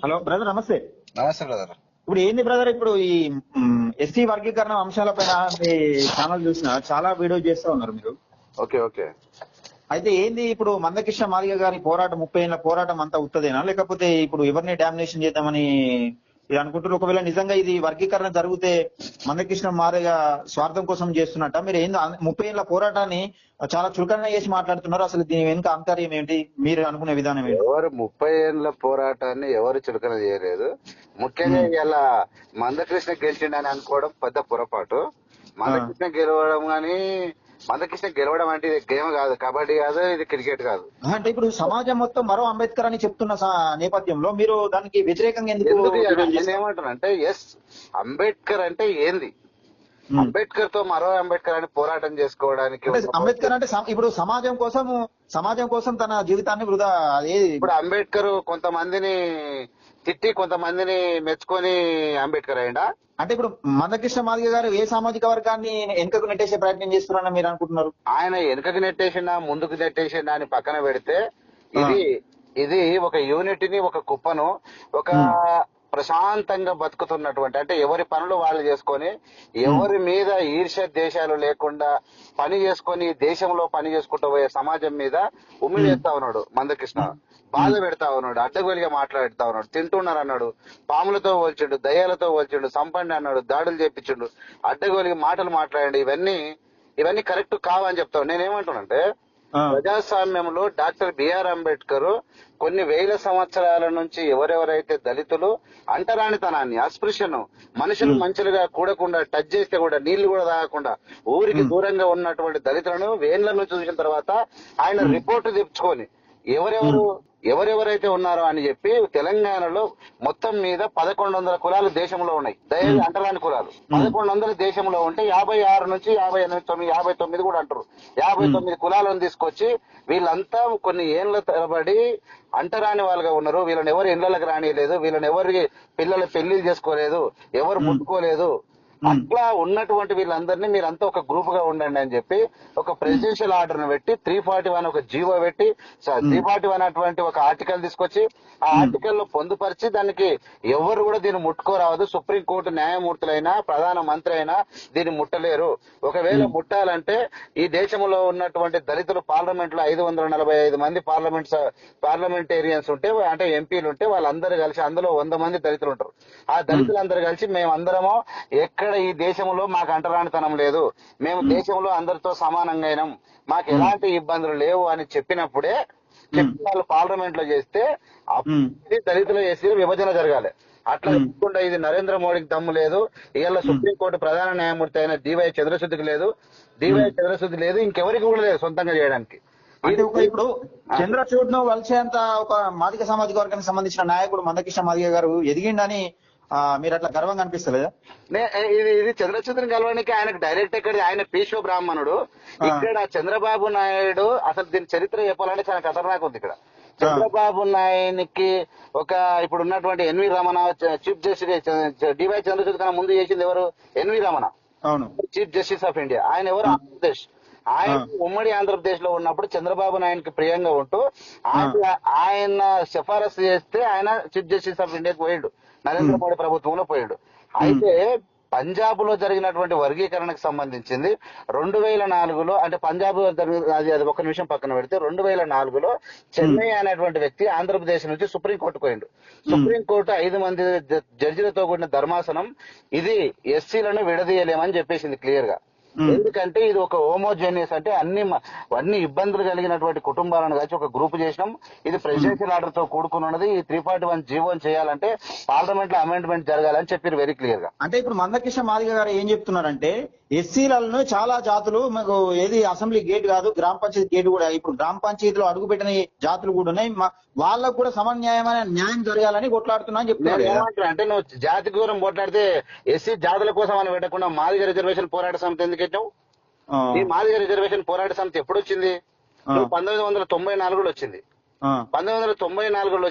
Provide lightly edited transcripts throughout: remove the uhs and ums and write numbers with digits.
Hello brother, నమస్తే. నమస్తే brother. ఇప్పుడు ఏంది బ్రదర్, ఇప్పుడు ఈ ఎస్సీ వర్గీకరణ అంశాలపైన మీ ఛానల్ చూసిన చాలా వీడియో చేస్తా ఉన్నారు మీరు. Okay okay. అయితే ఏంది ఇప్పుడు మందకృష్ణ మాదిగ గారి పోరాటం 30 ఏళ్ల పోరాటం అంతా ఉత్తదేనా, లేకపోతే ఇప్పుడు ఎవరిని డామినేషన్ చేద్దామని అనుకుంటారు? ఒకవేళ నిజంగా ఇది వర్గీకరణ జరిగితే మందకృష్ణ మాదిగ స్వార్థం కోసం చేస్తున్నట్ట? మీరు ఏంది 30 ఏళ్ల పోరాటాన్ని చాలా చులకన చేసి మాట్లాడుతున్నారు. అసలు దీని వెనుక ఆంతర్యం ఏంటి, మీరు అనుకునే విధానం ఏంటి? ఎవరు 30 ఏళ్ల పోరాటాన్ని ఎవరు చులకన చేయలేదు. ముఖ్యంగా ఇలా మందకృష్ణ గెలిచిండని అనుకోవడం పెద్ద పొరపాటు. మందకృష్ణ గెలవడం కానీ, మందకృష్ణ గెలవడం అంటే ఇది గేమ్ కాదు, కబడ్డీ కాదు, ఇది క్రికెట్ కాదు. అంటే ఇప్పుడు సమాజం మొత్తం మరో అంబేద్కర్ అని చెప్తున్న నేపథ్యంలో మీరు దానికి వ్యతిరేకంగా ఎందుకు? నేను ఏమంటానంటే, ఎస్, అంబేద్కర్ అంటే ఏంది, అంబేద్కర్ తో మరో అంబేద్కర్ అని పోరాటం చేసుకోవడానికి. అంబేద్కర్ అంటే ఇప్పుడు సమాజం కోసం తన జీవితాన్ని వృధా. ఇప్పుడు అంబేద్కర్ కొంతమందిని తిట్టి కొంతమందిని మెచ్చుకొని అంబేద్కర్ అయ్యిండా? అంటే ఇప్పుడు మందకృష్ణ మాదిగ గారు ఏ సామాజిక వర్గాన్ని వెనుకకు నెట్టేసే ప్రయత్నం చేస్తున్నారని మీరు అనుకుంటున్నారు? ఆయన వెనుకకు నెట్టేసిండా ముందుకు నెట్టేసిండా అని పక్కన పెడితే, ఇది ఒక యూనిటీని, ఒక కుప్పను, ఒక ప్రశాంతంగా బతుకుతున్నటువంటి, అంటే ఎవరి పనులు వాళ్ళు చేసుకొని ఎవరి మీద ఈర్ష్య దేశాలు లేకుండా పని చేసుకొని దేశంలో పని చేసుకుంటూ పోయే సమాజం మీద ఉమ్మివేస్తా ఉన్నాడు మందకృష్ణ. బాధ పెడతా ఉన్నాడు, అడ్డగోలిగా మాట్లాడుతా ఉన్నాడు, తింటున్నారు అన్నాడు, పాములతో పోల్చిండు, దయ్యాలతో పోల్చిండు, సంపండి అన్నాడు, దాడులు చేపించిండు, అడ్డగోలిగా మాటలు మాట్లాడండి. ఇవన్నీ కరెక్ట్ కావని చెప్తాను. నేనేమంటానంటే, ప్రజాస్వామ్యంలో డాక్టర్ బిఆర్ అంబేద్కర్ కొన్ని వేల సంవత్సరాల నుంచి ఎవరెవరైతే దళితులు అంటరానితనాన్ని, అస్పృశ్యను, మనుషులు మంచులుగా కూడకుండా, టచ్ చేస్తే కూడా నీళ్లు కూడా తాగకుండా ఊరికి దూరంగా ఉన్నటువంటి దళితులను వేళ్ల నుంచి చూసిన తర్వాత ఆయన రిపోర్టు తెచ్చుకొని ఎవరెవరైతే ఉన్నారో అని చెప్పి తెలంగాణలో మొత్తం మీద 1100 కులాలు దేశంలో ఉన్నాయి. దయచేసి అంటరాని కులాలు 1100 దేశంలో ఉంటే 56 నుంచి 59 కూడా అంటారు. 59 కులాలను తీసుకొచ్చి వీళ్ళంతా కొన్ని ఏళ్ల తరబడి అంటరాని వాళ్ళుగా ఉన్నారు. వీళ్ళని ఎవరు ఇళ్లకు రానియలేదు, వీళ్ళని ఎవరికి పిల్లల పెళ్లిళ్ళు చేసుకోలేదు, ఎవరు ముట్టుకోలేదు. అట్లా ఉన్నటువంటి వీళ్ళందరినీ మీరంతా ఒక గ్రూప్ గా ఉండండి అని చెప్పి ఒక ప్రెసిడెన్షియల్ ఆర్డర్ ను పెట్టి 341 ఒక జీవో పెట్టి 341 అటువంటి ఒక ఆర్టికల్ తీసుకొచ్చి ఆ ఆర్టికల్ లో పొందుపరిచి దానికి ఎవరు కూడా దీన్ని ముట్టుకోరావద్దు, సుప్రీంకోర్టు న్యాయమూర్తులైనా ప్రధాన మంత్రి అయినా దీన్ని ముట్టలేరు. ఒకవేళ ముట్టాలంటే ఈ దేశంలో ఉన్నటువంటి దళితులు పార్లమెంట్ లో 545 మంది పార్లమెంటేరియన్స్ ఉంటే, అంటే ఎంపీలు ఉంటే, వాళ్ళందరూ కలిసి అందులో 100 మంది దళితులు ఉంటారు. ఆ దళితులందరూ కలిసి మేమందరమో ఎక్కడ ఈ దేశంలో మాకు అంటరానితనం లేదు, మేము దేశంలో అందరితో సమానంగా అయినాం, మాకు ఎలాంటి ఇబ్బందులు లేవు అని చెప్పినప్పుడే వాళ్ళు పార్లమెంట్ లో చేస్తే దళితుల ఎస్సీ విభజన జరగాలి. అట్లా చెప్పుకుంటా ఇది నరేంద్ర మోడీకి దమ్ము లేదు, ఇవాళ సుప్రీంకోర్టు ప్రధాన న్యాయమూర్తి అయిన డివై చంద్రశుద్ధికి లేదు, ఇంకెవరికి కూడా లేదు సొంతంగా చేయడానికి. అంటే ఇప్పుడు చంద్రచూడ్ ను వలసేంత ఒక మాదిగ సామాజిక వర్గానికి సంబంధించిన నాయకుడు మందకృష్ణ మాదిగ గారు ఎదిగిండని మీరు అట్లా గర్వంగా అనిపిస్తలేదా? ఇది చంద్రచూడ్ని కలవడానికి ఆయనకు డైరెక్ట్ ఇక్కడ, ఆయన పీశ్వ బ్రాహ్మణుడు. ఇక్కడ చంద్రబాబు నాయుడు అసలు దీని చరిత్ర చెప్పాలంటే చాలా ఖతర్నాక్ ఉంది. ఇక్కడ చంద్రబాబు నాయునికి ఇప్పుడు ఉన్నటువంటి NV Ramana chief justice, DY Chandrachud కన్నా ముందు చేసింది ఎవరు? ఎన్వి రమణ, అవును, చీఫ్ జస్టిస్ ఆఫ్ ఇండియా. ఆయన ఎవరు? ఆంధ్రప్రదేశ్. ఆయన ఉమ్మడి ఆంధ్రప్రదేశ్ లో ఉన్నప్పుడు చంద్రబాబు నాయుడుకి ప్రియంగా ఉంటూ ఆయన సిఫారసు చేస్తే ఆయన చీఫ్ జస్టిస్ ఆఫ్ ఇండియాకి పోయాడు, నరేంద్ర మోడీ ప్రభుత్వంలో పోయాడు. అయితే పంజాబ్ లో జరిగినటువంటి వర్గీకరణకు సంబంధించింది 2004లో, అంటే పంజాబ్ అది ఒక నిమిషం పక్కన పెడితే 2004లో చెన్నై అనేటువంటి వ్యక్తి ఆంధ్రప్రదేశ్ నుంచి సుప్రీంకోర్టుకు పోయిండు. సుప్రీంకోర్టు 5 మంది జడ్జిలతో కూడిన ధర్మాసనం ఇది ఎస్సీలను విడదీయలేమని చెప్పేసింది క్లియర్ గా. ఎందుకంటే ఇది ఒక హోమోజేనియస్, అంటే అన్ని ఇబ్బందులు కలిగినటువంటి కుటుంబాలను కలిసి ఒక గ్రూప్ చేసినాం. ఇది ప్రెసిడెన్షియల్ ఆర్డర్ తో కూడుకుని ఉన్నది. ఈ 341 జీవోని చేయాలంటే పార్లమెంట్ లో అమెండ్మెంట్ జరగాలని చెప్పారు వెరీ క్లియర్ గా. అంటే ఇప్పుడు మందకృష్ణ మాదిగ గారు ఏం చెప్తున్నారంటే, ఎస్సీలను చాలా జాతులు మాకు ఏది అసెంబ్లీ గేట్ కాదు, గ్రామ పంచాయతీ గేట్ కూడా, ఇప్పుడు గ్రామ పంచాయతీలో అడుగుపెట్టిన జాతులు కూడా ఉన్నాయి, వాళ్ళకు కూడా సమన్యాయమైన న్యాయం జరగాలని కొట్లాడుతున్నా అని చెప్తున్నారు. అంటే నువ్వు జాతి దూరం కొట్లాడితే ఎస్సీ జాతుల కోసం అని పెట్టకుండా మాదిగ రిజర్వేషన్ పోరాట సమితి ఎందుకు పెట్టావు? ఈ మాదిగ రిజర్వేషన్ పోరాట సమితి ఎప్పుడు వచ్చింది? 1994లో వచ్చింది. 1994లో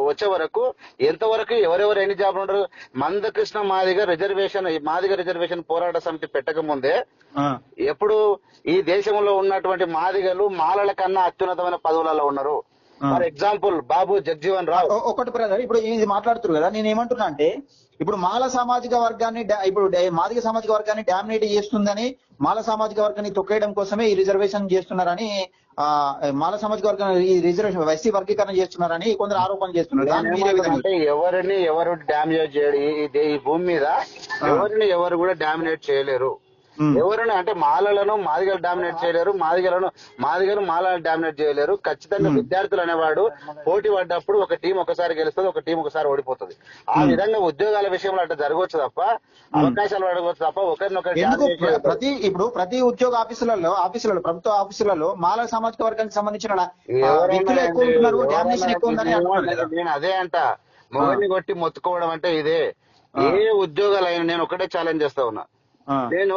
వచ్చే వరకు ఎంతవరకు ఎవరెవరు ఎన్ని జాబులు ఉంటారు? మందకృష్ణ మాదిగ రిజర్వేషన్ పోరాట సమితి పెట్టక ముందే ఎప్పుడు ఈ దేశంలో ఉన్నటువంటి మాదిగలు మాలల కన్నా అత్యున్నతమైన పదవులలో ఉన్నారు. ఫర్ ఎగ్జాంపుల్ బాబు జగ్జీవన్ రావు. ఒకటి బ్రదర్, ఇప్పుడు ఇది మాట్లాడుతున్నారు కదా, నేను ఏమంటున్నా అంటే ఇప్పుడు మాల సామాజిక వర్గాన్ని ఇప్పుడు మాదిగ సామాజిక వర్గాన్ని డామినేట్ చేస్తుందని, మాల సామాజిక వర్గాన్ని తొక్కేయడం కోసమే ఈ రిజర్వేషన్ చేస్తున్నారని, మాల సామాజిక వర్గాన్ని ఈ రిజర్వేషన్ ఎస్సీ వర్గీకరణ చేస్తున్నారని కొందరు ఆరోపణలు చేస్తున్నారు. అంటే ఎవరిని ఎవరు డామినేట్ చేయడు ఈ భూమి మీద, ఎవరిని ఎవరు కూడా డామినేట్ చేయలేరు. ఎవరిని అంటే మాలలను మాదిగలు డామినేట్ చేయలేరు, మాదిగలు మాలలను డామినేట్ చేయలేరు. ఖచ్చితంగా విద్యార్థులు అనేవాడు పోటీ పడ్డప్పుడు ఒక టీం ఒకసారి గెలుస్తుంది, ఒక టీం ఒకసారి ఓడిపోతుంది. ఆ విధంగా ఉద్యోగాల విషయంలో అట్లా జరగవచ్చు తప్ప, అవకాశాలు అడగవచ్చు తప్ప ఒకరినొకరు ప్రతి ఉద్యోగ ఆఫీసులలో ప్రభుత్వ ఆఫీసులలో మాల సామాజిక వర్గానికి సంబంధించిన వ్యక్తులు ఎక్కువ ఉంటున్నారు, డామినేషన్ ఎక్కువ ఉందని అంటున్నారు. నేను అదే అంట, మొగని కొట్టి మొత్తుకోవడం అంటే ఇదే. ఏ ఉద్యోగాలైనా నేను ఒకటే ఛాలెంజ్ చేస్తా ఉన్నా. నేను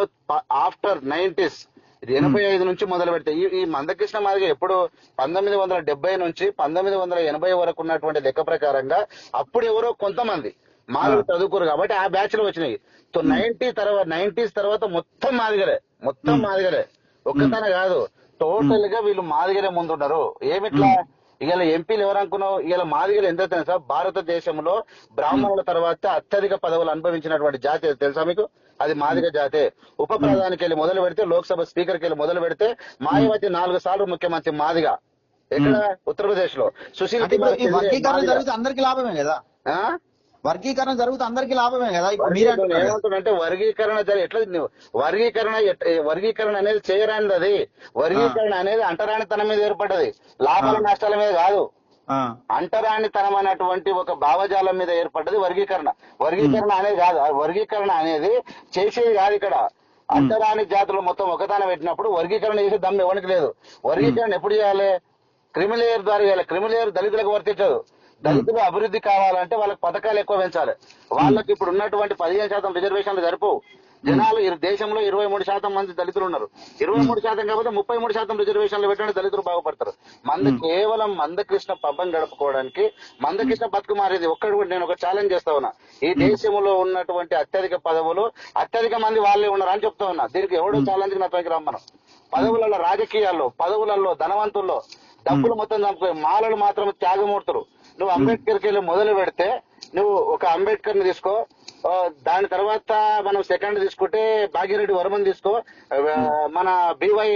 ఆఫ్టర్ 90s 85 నుంచి మొదలు పెడితే ఈ మందకృష్ణ మాదిగ ఎప్పుడు 1970 నుంచి 1980 వరకు ఉన్నటువంటి లెక్క ప్రకారంగా అప్పుడు ఎవరో కొంతమంది మాదిగలు చదువుకోరు కాబట్టి ఆ బ్యాచ్ లో వచ్చినాయి. 90s తర్వాత మొత్తం మాదిగలే ఒక్కతనే కాదు, టోటల్ గా వీళ్ళు మాదిగలే ముందున్నారు. ఏమిట్లా ఇవాళ ఎంపీలు ఎవరనుకున్నావు? ఇవాళ మాదిగలు ఎంత తెలుసా? భారతదేశంలో బ్రాహ్మణుల తర్వాత అత్యధిక పదవులు అనుభవించినటువంటి జాతి తెలుసా మీకు? అది మాదిగ జాతే. ఉప ప్రధానికి వెళ్ళి మొదలు పెడితే, లోక్సభ స్పీకర్కి వెళ్ళి మొదలు పెడితే, మాయావతి 4 సార్లు ముఖ్యమంత్రి మాదిగ. ఎక్కడ? ఉత్తరప్రదేశ్ లో. సుశీల్ కుమార్ అందరికి లాభమే కదా, వర్గీకరణ జరుగుతూ అందరికి లాభమే కదా. ఏమంటుందంటే వర్గీకరణ అనేది చేయరానిది. అది వర్గీకరణ అనేది అంటరానితనం మీద ఏర్పడ్డది, లాభాల నష్టాల మీద కాదు. అంటరానితనం అనేటువంటి ఒక భావజాలం మీద ఏర్పడ్డది వర్గీకరణ. అనేది కాదు, వర్గీకరణ అనేది చేసేది కాదు. ఇక్కడ అంటరాని జాతులు మొత్తం ఒకదాన పెట్టినప్పుడు వర్గీకరణ చేసే దమ్ము ఎవరికి లేదు. వర్గీకరణ ఎప్పుడు చేయాలి? క్రిమిలేయర్ ద్వారా చేయాలి. క్రిమిలేయర్ దళితులకు వర్తించదు. దళితులు అభివృద్ధి కావాలంటే వాళ్ళకి పథకాలు ఎక్కువ పెంచాలి. వాళ్ళకి ఇప్పుడు ఉన్నటువంటి 15% రిజర్వేషన్లు సరిపోవు. జనాలు దేశంలో 23% మంది దళితులు ఉన్నారు. 23% కాకపోతే 33% రిజర్వేషన్లు పెట్టండి, దళితులు బాగుపడతారు. కేవలం మందకృష్ణ పబ్బం గడుపుకోవడానికి మందకృష్ణ బతుకు మారేది ఒక్కడు. నేను ఒక ఛాలెంజ్ చేస్తా ఉన్నా, ఈ దేశంలో ఉన్నటువంటి అత్యధిక పదవులు అత్యధిక మంది వాళ్ళే ఉన్నారు అని చెప్తా ఉన్నా. దీనికి ఎవడో ఛాలెంజ్ నా పైకి రమ్మను. పదవులలో, రాజకీయాల్లో, పదవులలో, ధనవంతుల్లో డబ్బులు మొత్తం చంపుతాయి. మాలలు మాత్రం త్యాగమూర్తులు. నువ్వు అంబేద్కర్కి వెళ్ళి మొదలు పెడితే, నువ్వు ఒక అంబేద్కర్ ని తీసుకో, దాని తర్వాత మనం సెకండ్ తీసుకుంటే భాగ్యరెడ్డి వర్మని తీసుకో, మన బివై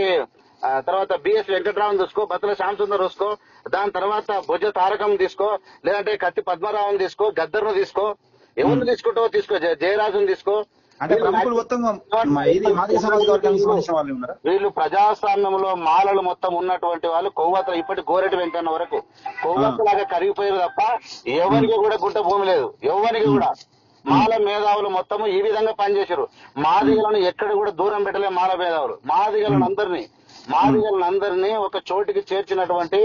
తర్వాత బిఎస్ వెంకట్రావుని తీసుకో, బత్తల శ్యామసుందర్ తీసుకో, దాని తర్వాత భుజ తారకం తీసుకో, లేదంటే కత్తి పద్మరావుని తీసుకో, గద్దర్ను తీసుకో, ఎవరిని తీసుకుంటావో తీసుకో, జయరాజుని తీసుకో. వీళ్ళు ప్రజాస్వామ్యంలో మాలలు మొత్తం ఉన్నటువంటి వాళ్ళు కొవ్వతలు ఇప్పటి గోరెటి వెంకన్న వరకు కొవ్వతలాగా కరిగిపోయారు తప్ప ఎవరికి కూడా గుంట భూమి లేదు. ఎవరికి కూడా మాల మేధావులు మొత్తము ఈ విధంగా పనిచేశారు. మాదిగలను ఎక్కడ కూడా దూరం పెట్టలే మాల మేధావులు. మాదిగలందరినీ ఒక చోటికి చేర్చినటువంటి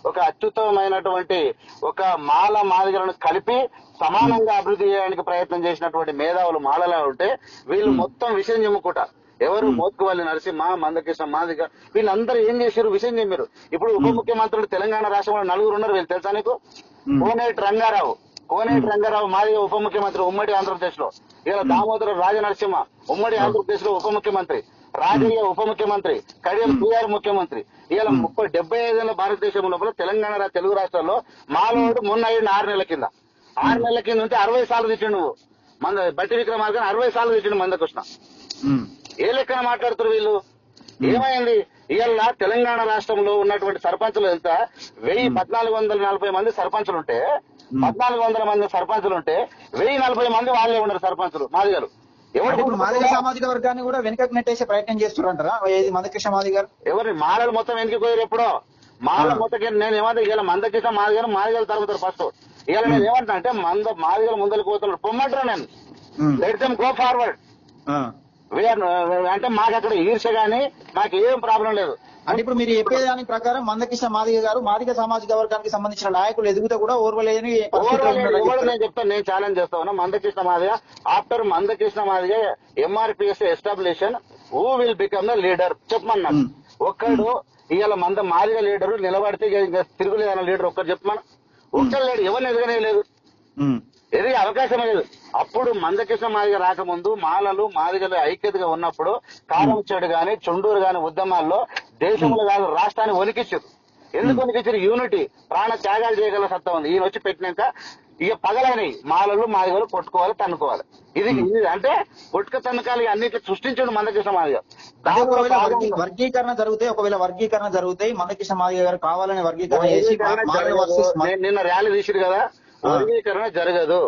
ఒక అత్యుత్తమైనటువంటి ఒక మాదిగలను కలిపి సమానంగా అభివృద్ధి చేయడానికి ప్రయత్నం చేసినటువంటి మేధావులు మాలలా ఉంటే, వీళ్ళు మొత్తం విషయం చెమ్ముకుంటా. ఎవరు? మోత్కువల్లి నరసింహ, మందకృష్ణ మాదిగ, వీళ్ళందరూ ఏం చేశారు? విషయం చెప్పారు. ఇప్పుడు ఉప ముఖ్యమంత్రులు తెలంగాణ రాష్ట్రంలో 4 ఉన్నారు. వీళ్ళు తెలుసా నీకు? కోనేటి రంగారావు మాదిగ ఉప ముఖ్యమంత్రి ఉమ్మడి ఆంధ్రప్రదేశ్ లో. ఇలా దామోదర రాజనరసింహ ఉమ్మడి ఆంధ్రప్రదేశ్ లో ఉప ముఖ్యమంత్రి, రాజయ్య ఉప ముఖ్యమంత్రి, కడియం టీఆర్ ముఖ్యమంత్రి. ఇలా 75 ఏళ్ల భారతదేశం లోపల తెలంగాణ తెలుగు రాష్ట్రాల్లో మాలోడు మొన్న 6 నెలల కింద ఉంటే 60 సార్లు తెచ్చిండు. నువ్వు బట్టి విక్రమార్కని 60 సార్లు తెచ్చిండు మందకృష్ణ. ఏ లెక్కన మాట్లాడుతారు వీళ్ళు? ఏమైంది? ఇవాళ తెలంగాణ రాష్ట్రంలో ఉన్నటువంటి సర్పంచులు ఎంత? 1440 మంది సర్పంచులుంటే 1400 మంది సర్పంచులుంటే 1040 మంది వాళ్ళే ఉన్నారు సర్పంచులు మాదిగలు. మాదిగ సామాజిక వర్గాన్ని కూడా వెనుకకు నెట్టేసే ప్రయత్నం చేస్తున్నారంటారా మందకృష్ణ మాదిగ గారు? ఎవరిని? మాలలు మొత్తం వెనక్కి పోయారు. ఎప్పుడో మాల మొత్తం నేను ఏమంటే ఇవాళ మందకృష్ణ మాదిగలు తరుగుతారు ఫస్ట్. ఇవాళ నేను ఏమంటా అంటే మాదిగలు ముందరికి పోతున్నారు, పొమ్మంటారు. నేను లెట్ దెమ్ గో ఫార్వర్డ్. అంటే మాకు అక్కడ ఈర్ష గానీ మాకు ఏం ప్రాబ్లం లేదు. అంటే ఇప్పుడు మీరు చెప్పేదాని ప్రకారం మందకృష్ణ మాదిగ గారు మాదిగ సామాజిక వర్గానికి సంబంధించిన నాయకులు ఎదుగుతా కూడా ఓర్వలేని నేను చెప్తాను. నేను ఛాలెంజ్ చేస్తా ఉన్నా, Mandakrishna Madiga after Mandakrishna Madiga MRPS establishment who will become the leader చెప్పమన్నా. ఒక్కడు ఇవాళ మాదిగ లీడరు నిలబడితే తిరుగులేదన్న లీడర్ ఒక్కరు చెప్పమన్నా. ఒక్కరు లేడు, ఎవరిని ఎదగనే లేదు, ఎదిగే అవకాశమే లేదు. అప్పుడు మందకృష్ణ మాదిగ రాకముందు మాదిగలు ఐక్యతగా ఉన్నప్పుడు కారంచేడు గాని చుండూరు గాని ఉద్యమాల్లో దేశంలో కాదు రాష్ట్రాన్ని వణికించారు. ఎందుకు వణికించిన యూనిటీ ప్రాణ త్యాగాలు చేయగల సత్తా ఉంది. ఈయన వచ్చి పెట్టినాక ఇక పగలైనవి మాలలు మాదిగలు కొట్టుకోవాలి తన్నుకోవాలి. ఇది అంటే కొట్టుక తన్నుకాలు అన్నిట్లు సృష్టించండు మందకృష్ణ మాదిగ. వర్గీకరణ జరిగితే ఒకవేళ వర్గీకరణ జరిగితే మందకృష్ణ మాదిగ గారు కావాలని వర్గీకరణ చేసి నిన్న ర్యాలీ తీసిరు కదా, వర్గీకరణ జరగదు.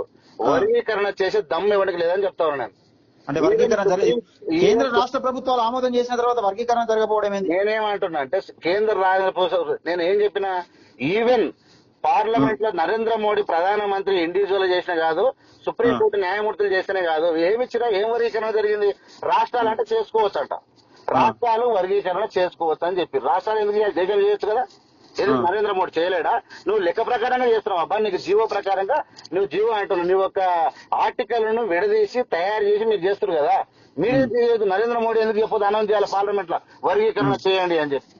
వర్గీకరణ చేసే దమ్ము ఎవరికి లేదని చెప్తాను నేను. అంటే వర్గీకరణ జరగదు. కేంద్ర రాష్ట్ర ప్రభుత్వాలు ఆమోదం చేసిన తర్వాత వర్గీకరణ జరగకపోవడం ఏంటి? నేనేమంటున్నా అంటే కేంద్ర రాష్ట్ర నేను ఏం చెప్పినా ఈవెన్ పార్లమెంట్ లో నరేంద్ర మోడీ ప్రధానమంత్రి ఇండివిజువల్ చేసిన కాదు, సుప్రీంకోర్టు న్యాయమూర్తులు చేసినే కాదు, ఏమిచ్చినా ఏం వర్గీకరణ జరిగింది? రాష్ట్రాలు అంటే చేసుకోవచ్చంట, రాష్ట్రాలు వర్గీకరణ చేసుకోవచ్చు అని చెప్పి. రాష్ట్రాలు ఎందుకు దేశాలు చేయొచ్చు కదా, ఏది నరేంద్ర మోడీ చేయలేడా? నువ్వు లెక్క ప్రకారంగా చేస్తున్నావు అబ్బా, నీకు జీవో ప్రకారంగా నువ్వు జీవో అంటున్నావు, నువ్వు ఒక ఆర్టికల్ ను విడదీసి తయారు చేసి మీరు చేస్తారు కదా, మీరే చేయలేదు. నరేంద్ర మోడీ ఎందుకు చెప్పదు అనౌన్స్ చేయాలి పార్లమెంట్ లో వర్గీకరణ చేయండి అని చెప్పి.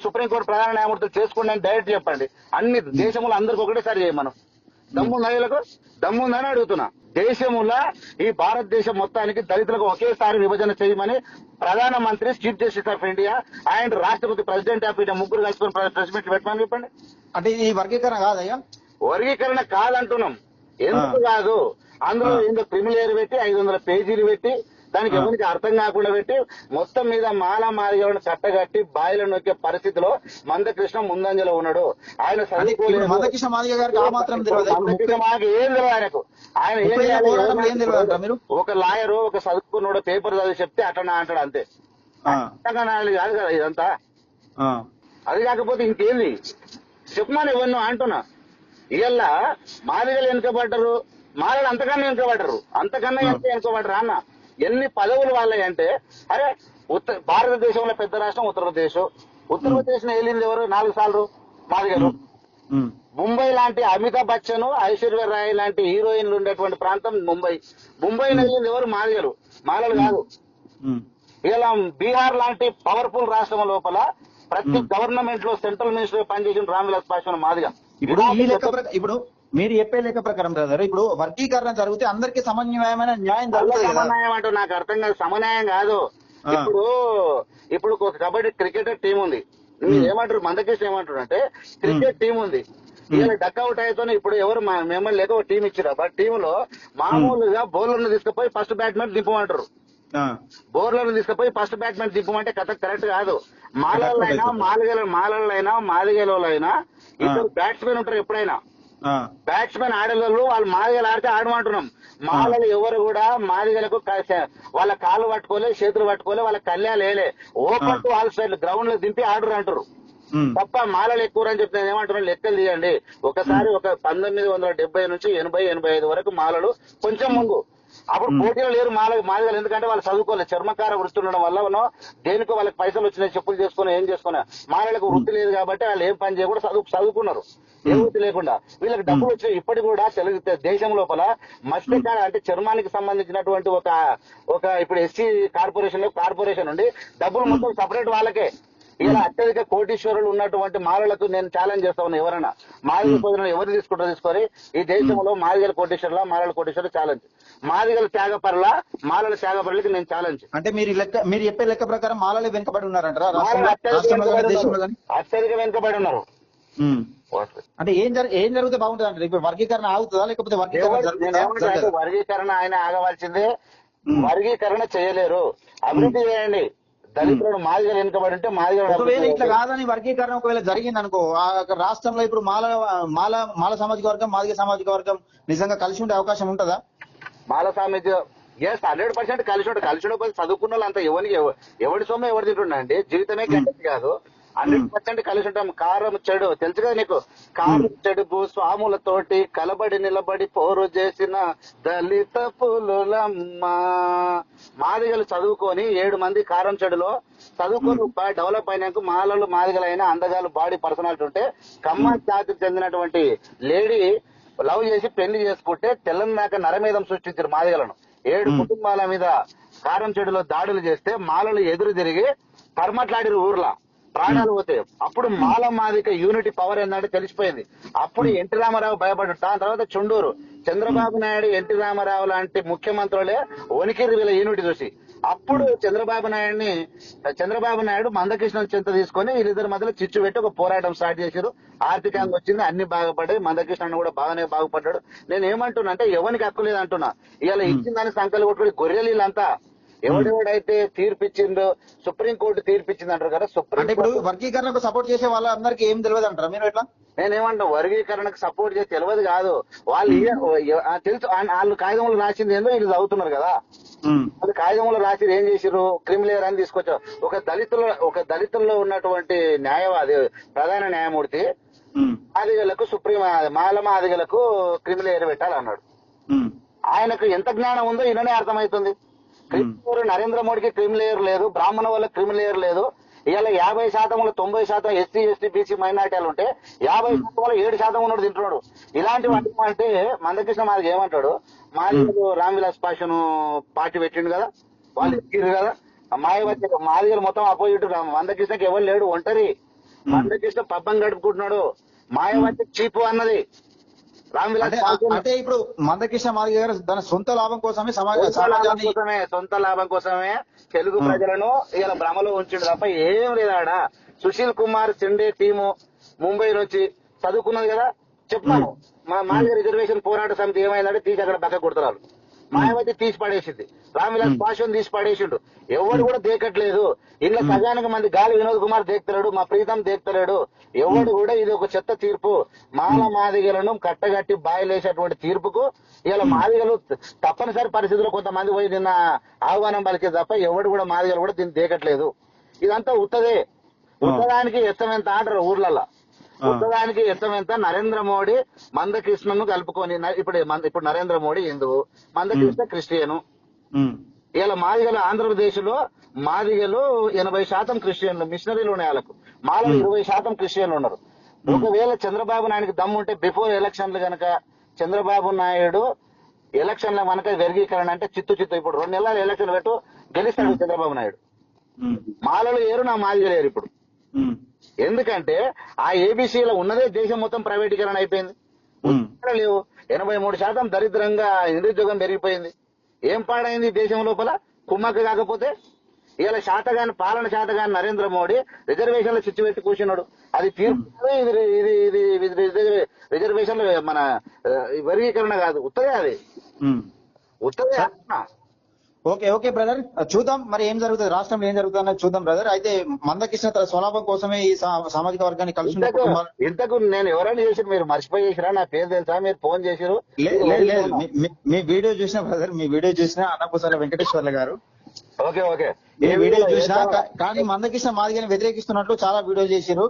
సుప్రీంకోర్టు ప్రధాన న్యాయమూర్తులు చేసుకోండి అని డైరెక్ట్ చెప్పండి. అన్ని దేశంలో అందరికి ఒకటేసారి చేయమనం దమ్ము నదులకు దమ్ముందని అడుగుతున్నా. దేశముల ఈ భారతదేశం మొత్తానికి దళితులకు ఒకేసారి విభజన చేయమని ప్రధానమంత్రి, chief justice of India and రాష్ట్రపతి ప్రెసిడెంట్ ఆఫ్ ఇండియా ముగ్గురు కలుసుకుని ప్రెస్ మీట్ పెట్టమని చెప్పండి. అంటే ఈ వర్గీకరణ కాదయ్యా? వర్గీకరణ కాదంటున్నాం. ఎందుకు కాదు? అందులో ఏందో క్రిమిలేరు పెట్టి 500 పేజీలు పెట్టి దానికి ఎవరికి అర్థం కాకుండా పెట్టి మొత్తం మీద మాదిగలను కట్టగట్టి బాయిలో నొక్కే పరిస్థితిలో మందకృష్ణ ముందంజలో ఉన్నాడు. ఆయన చదువుకోలేదు. మందకృష్ణ మాదిగ గారికి ఆ మాత్రం తెలియదు. మందకృష్ణ మాదిగ ఏం తెలియదు ఆయనకు. ఆయన ఏం చేయాలి? ఒక లాయరు ఒక చదువుకున్నాడు పేపర్ చదివి చెప్తే అట్లా అంటాడు అంతే. కాదు కదా ఇదంతా. అది కాకపోతే ఇంకేంది చెప్పమని ఎవరినో అంటున్నా. ఇవాళ మాదిగలు వెనుకబడ్డరు, మాదిగలు అంతకన్నా వెనుకబడ్డరు, అంతకన్నా వెనుకబడ్డరు అన్న. ఎన్ని పదవులు వాళ్ళంటే, అరే భారతదేశంలో పెద్ద రాష్ట్రం ఉత్తరప్రదేశ్. ఉత్తరప్రదేశ్ వెళ్ళింది ఎవరు? 4 సార్లు మాదిగలు. ముంబై లాంటి అమితాబ్ బచ్చన్, ఐశ్వర్య రాయ్ లాంటి హీరోయిన్లు ఉండేటువంటి ప్రాంతం ముంబై. ముంబైలో వెళ్ళింది ఎవరు? మాదిగలు, మాలలు కాదు. ఇలా బీహార్ లాంటి పవర్ఫుల్ రాష్ట్రం లోపల ప్రతి గవర్నమెంట్ లో సెంట్రల్ మినిస్టర్ పనిచేసిన రామ్విలాస్ పాస్వాన్ మాదిగ. ఇప్పుడు మీరు చెప్పే లెక్క ప్రకారం బ్రదర్, ఇప్పుడు వర్గీకరణ జరిగితే అందరికీ సమన్వయమైన న్యాయం జరుగుతుంది. సమన్వయం అంటూ నాకు అర్థం కాదు. సమన్వయం కాదు. ఇప్పుడు ఒక కబడ్డీ క్రికెటర్ టీం ఉంది. మీరు ఏమంటారు? మందకృష్ణ ఏమంటారు అంటే క్రికెట్ టీం ఉంది, ఇలా డక్అవుట్ అయితేనే ఇప్పుడు ఎవరు మిమ్మల్ని లేక ఒక టీం ఇచ్చారు. బట్ టీంలో మామూలుగా బౌలర్ను తీసుకుపోయి ఫస్ట్ బ్యాట్స్మెన్ దింపమంటారు. బౌలర్ను తీసుకుపోయి ఫస్ట్ బ్యాట్స్మెన్ దింపమంటే కథ కరెక్ట్ కాదు. మాలలైనా మాదిగలైనా ఇద్దరు బ్యాట్స్మెన్ ఉంటారు ఎప్పుడైనా. బ్యాట్స్మెన్ ఆడేవాళ్ళు వాళ్ళు మాదిగలు ఆడితే ఆడమంటున్నాం. మాలలు ఎవరు కూడా మాదిగలకు వాళ్ళ కాళ్ళు పట్టుకోలే, చేతులు పట్టుకోలే, వాళ్ళ కళ్యాలు వేయలే. Open to all side ground లో దింపి ఆడరు అంటారు తప్ప మాలలు ఎక్కువ అని చెప్తే ఏమంటున్నారు? లెక్కలు తీయండి. ఒకసారి ఒక 1970 నుంచి 80-85 వరకు మాలలు కొంచెం ముందు అప్పుడు పోటీలో లేరు మాదిగలు. ఎందుకంటే వాళ్ళు చదువుకోలేదు, చర్మకార వృత్తి ఉండడం వల్ల దేనికో వాళ్ళకి పైసలు వచ్చినాయి, చెప్పులు చేసుకుని ఏం చేసుకున్నా. మాలలకు వృత్తి లేదు కాబట్టి వాళ్ళు ఏం పని చేయకుండా చదువుకున్నారు, ఏ వృత్తి లేకుండా. వీళ్ళకి డబ్బులు వచ్చినాయి. ఇప్పటికి కూడా దేశం లోపల మత్స్యకార అంటే చర్మానికి సంబంధించినటువంటి ఒక ఇప్పుడు ఎస్సీ కార్పొరేషన్ నుండి డబ్బులు మొత్తం సపరేట్ వాళ్ళకే. ఇలా అత్యధిక కోటీశ్వరులు ఉన్నటువంటి మాలలకు నేను ఛాలెంజ్ చేస్తా ఉన్నా. ఎవరైనా మాదిగల పొందిన ఎవరు తీసుకుంటారో తీసుకొని ఈ దేశంలో మాదిగల కోటీశ్వరుల, మాలల కోటీశ్వరులు ఛాలెంజ్. మాదిగల త్యాగపరుల, మాలల త్యాగపరులకి నేను ఛాలెంజ్. అంటే మీరు చెప్పే లెక్క ప్రకారం మాలలు వెనుకబడి ఉన్నారంటారా? అత్యధిక వెనుకబడి ఉన్నారు. అంటే ఏం జరిగితే బాగుంటుంది అంటే ఇప్పుడు వర్గీకరణ ఆగుతుందా లేకపోతే వర్గీకరణ ఆయన ఆగవలసిందే. వర్గీకరణ చేయలేరు. అభివృద్ధి చేయండి. దళితులను మాదిగలు వెనుకబడి ఉంటే మాదిగలు. ఒకవేళ ఇట్లా కాదని వర్గీకరణ ఒకవేళ జరిగింది అనుకో, ఆ రాష్ట్రంలో ఇప్పుడు మాల సామాజిక వర్గం, మాదిగ సామాజిక వర్గం నిజంగా కలిసి ఉండే అవకాశం ఉంటుందా? మాల సామాజిక 100% కలిసి ఉండకపోతే చదువుకున్న వాళ్ళు అంతా ఎవరి సొమ్మ ఎవరు తింటుండండి. జీవితమే గట్టి కాదు. 100% కలిసి ఉంటాం. కారం చెడు తెలుసు కదా నీకు. కారం చెడుపు స్వాములతోటి కలబడి నిలబడి పోరు చేసిన దళిత పులులమ్మ. మాదిగలు చదువుకొని 7 మంది కారం చెడులో చదువుకొని డెవలప్ అయినాక మాలలు మాదిగలైన అందగాలు బాడీ పర్సనాలిటీ ఉంటే కమ్మ జాతికి చెందినటువంటి లేడీ లవ్ చేసి పెళ్లి చేసుకుంటే తెల్లందాక నరమేధం సృష్టించారు మాదిగలను. 7 కుటుంబాల మీద కారం చెడులో దాడులు చేస్తే మాలలు ఎదురు తిరిగి పరమట్లాడిరు ఊర్లా, ప్రాణాలు పోతాయి. అప్పుడు మాల మాదిక యూనిటీ పవర్ ఏంటంటే తెలిసిపోయింది. అప్పుడు ఎన్టీ రామారావు భయపడ్డా. దాని తర్వాత చుండూరు చంద్రబాబు నాయుడు, ఎన్టీ రామారావు లాంటి ముఖ్యమంత్రులే వణికిరు వీళ్ళ యూనిటీ చూసి. అప్పుడు చంద్రబాబు నాయుడు మందకృష్ణ చెంత తీసుకొని వీళ్ళిద్దరి మధ్యలో చిచ్చు పెట్టి ఒక పోరాటం స్టార్ట్ చేశారు. ఆర్థికంగా వచ్చింది, అన్ని బాగుపడ్డాయి. మందకృష్ణ కూడా బాగానే బాగుపడ్డాడు. నేను ఏమంటున్నా అంటే ఎవరికి హక్కు లేదు అంటున్నా. ఇలా ఇచ్చిందని సంకలు కొట్టుకుని గొర్రెలు వీళ్ళంతా ఎవడెవడైతే తీర్పిచ్చిందో సుప్రీంకోర్టు తీర్పిచ్చింది అంటారు కదా. అంటే ఇప్పుడు వర్గీకరణకు సపోర్ట్ చేసే వాళ్ళందరికీ ఏం తెలియదు అంటారా మీరు ఎట్లా? నేనేమంటా వర్గీకరణకు సపోర్ట్ చేసి తెలియదు కాదు, వాళ్ళు తెలుసు. వాళ్ళు కాగితంలో రాసింది ఏందో వీళ్ళు చదువుతున్నారు కదా. వాళ్ళు కాగితంలో రాసి ఏం చేసిరు, క్రిమిలేయర్ అని తీసుకొచ్చారు. ఒక దళితుల్లో ఉన్నటువంటి న్యాయవాది ప్రధాన న్యాయమూర్తి మాదిగలకు మాదిగలకు క్రిమిలేయర్ పెట్టాలన్నాడు. ఆయనకు ఎంత జ్ఞానం ఉందో ఈయననే అర్థమవుతుంది. క్రిమిలేయర్ నరేంద్ర మోడీకి క్రిమిలేయర్ లేదు, బ్రాహ్మణ వాళ్ళకి క్రిమిలేయర్ లేదు. ఇవాళ 50% 90% ఎస్సీ ఎస్టీ బీసీ మైనార్టీలు ఉంటే 50% 7% ఉన్నాడు తింటున్నాడు. ఇలాంటి వాటి అంటే మందకృష్ణ మాదిగ ఏమంటాడు, మాదిగలు రామ్ విలాస్ పాషను పార్టీ పెట్టిండు కదా, వాళ్ళు ఎక్కిరు కదా. మాదిగలు మొత్తం అపోజిట్, మందకృష్ణకి ఎవరు లేడు, ఒంటరి. మందకృష్ణ పబ్బం గడుపుకుంటున్నాడు. మాయావతి చీపు అన్నది రామ్ విలాస్ పాషను. అంటే ఇప్పుడు మందకృష్ణ మాదిగ గారు తన సొంత లాభం కోసమే సొంత లాభం కోసమే తెలుగు ప్రజలను ఇలా భ్రమలో ఉంచిండు తప్ప ఏం లేదాడా. సుశీల్ కుమార్ సిండే టీము ముంబై నుంచి చదువుకున్నది కదా. చెప్పాను మాదిగ రిజర్వేషన్ పోరాట సమితి ఏమైందంటే తీసి అక్కడ పక్క కొడుతున్నారు. మాయావతి తీసి పడేసింది, రామ్ విలాస్ పాశ్వన్ తీసి పడేసిండు. ఎవరు కూడా దేకట్లేదు. ఇంట్లో సగానికి మంది గాలి వినోద్ కుమార్ దేక్తలేడు, మా ప్రీతం దేక్తలేడు. ఎవడు కూడా ఇది ఒక చెత్త తీర్పు. మాదిగలను కట్టగట్టి బాయిలేసేటువంటి తీర్పుకు ఇలా మాదిగలు తప్పనిసరి పరిస్థితుల్లో కొంతమంది పోయి నిన్న ఆహ్వానం పలికే తప్ప ఎవడు కూడా మాదిగలు కూడా దీన్ని దేకట్లేదు. ఇదంతా ఉత్తదే. ఉత్తదానికి ఎత్తం ఎంత ఆడరు ఊర్లలో. ఉత్తదానికి ఎత్తం ఎంత. నరేంద్ర మోడీ మందకృష్ణను కలుపుకొని ఇప్పుడు నరేంద్ర మోడీ హిందువు, మందకృష్ణ క్రిస్టియను. ఇలా మాదిగలు ఆంధ్రప్రదేశ్ లో మాదిగలు 80% క్రిస్టియన్లు, మిషనరీలు ఉన్నాయి వాళ్ళకు. మాలో 20% క్రిస్టియన్లు ఉన్నారు. ఒకవేళ చంద్రబాబు నాయుడుకి దమ్ముంటే బిఫోర్ ఎలక్షన్లు గనక చంద్రబాబు నాయుడు ఎలక్షన్ల మనక వర్గీకరణ అంటే చిత్తు ఇప్పుడు 2 నెలల ఎలక్షన్ పెట్టు గెలుస్తాడు చంద్రబాబు నాయుడు. మాలలో ఏరు, నా మాదిగలు ఏరు ఇప్పుడు. ఎందుకంటే ఆ ఏబీసీలో ఉన్నదే దేశం మొత్తం ప్రైవేటీకరణ అయిపోయింది. లేవు 83% దరిద్రంగా నిరుద్యోగం పెరిగిపోయింది. ఏం పాడైంది దేశం లోపల కుమ్మక్క కాకపోతే. ఇలా పాలన శాతగాని నరేంద్ర మోడీ రిజర్వేషన్లు చిచ్చు పెట్టి కూర్చున్నాడు. అది తీర్పు. ఇది రిజర్వేషన్లు మన వర్గీకరణ కాదు, ఉత్తరే. అది ఉత్తరే. ఓకే బ్రదర్, చూద్దాం మరి ఏం జరుగుతుంది, రాష్ట్రంలో ఏం జరుగుతుందని చూద్దాం బ్రదర్. అయితే మందకృష్ణ తన స్వలాభం కోసమే ఈ సామాజిక వర్గాన్ని కలిసి ఇంతకు నేను ఎవరైనా చేసి మీరు మర్చిపోయి చేసిరా, నా పేరు తెలుసా, మీరు ఫోన్ చేసారు. లేదు, మీ వీడియో చూసిన బ్రదర్, మీ వీడియో చూసిన అన్నపూసల వెంకటేశ్వర్ల గారు. ఓకే ఏ వీడియో చూసినా కానీ మందకృష్ణ మాదిగని వ్యతిరేకిస్తున్నట్లు చాలా వీడియో చేశారు.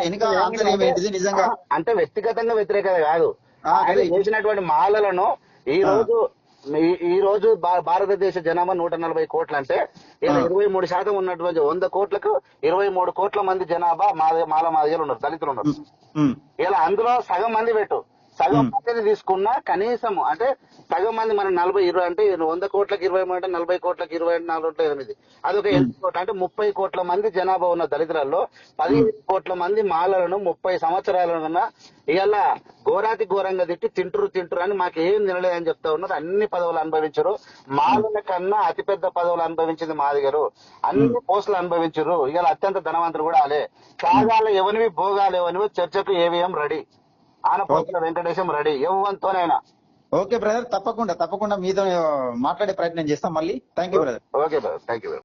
వెనుక ఆంతర్యం ఏంటిది నిజంగా అంటే వ్యక్తిగతంగా వ్యతిరేకత కాదు. చేసినటువంటి మాలలను ఈ రోజు భారతదేశ జనాభా 140 కోట్లు అంటే ఇలా 23% ఉన్నటువంటి 100 కోట్లకు 23 కోట్ల మంది జనాభా మాదిగలు ఉన్నారు, దళితులు ఉన్నారు. ఇలా అందులో సగం మంది పెట్టు, సగం మందిని తీసుకున్నా కనీసం అంటే సగం మంది మన 40 అంటే 100 కోట్లకు 20 అంటే 40 కోట్లకు 20 అంటే 4 అదొక 8 కోట్ల అంటే 30 కోట్ల మంది జనాభా ఉన్న దళితులలో 15 కోట్ల మంది మాలలను 30 సంవత్సరాలున్న ఇవాళ ఘోరాతి ఘోరంగా తింటురు అని మాకేం తినలేదని చెప్తా ఉన్నారు. అన్ని పదవులు అనుభవించరు. మాలల కన్నా అతిపెద్ద పదవులు అనుభవించింది మాదిగరు. అన్ని పోస్టులు అనుభవించరు. ఇవాళ అత్యంత ధనవంతులు కూడా అలే. త్యాగాలు ఎవనివి, భోగాలు ఎవనివి, చర్చకు ఏవిఎం రెడీ, ఆనపోతుల వెంకటేశం రెడీ, ఎవరితోనైనా. ఓకే బ్రదర్, తప్పకుండా మీతో మాట్లాడే ప్రయత్నం చేస్తాం మళ్ళీ. Thank you brother. Okay brother, thank you.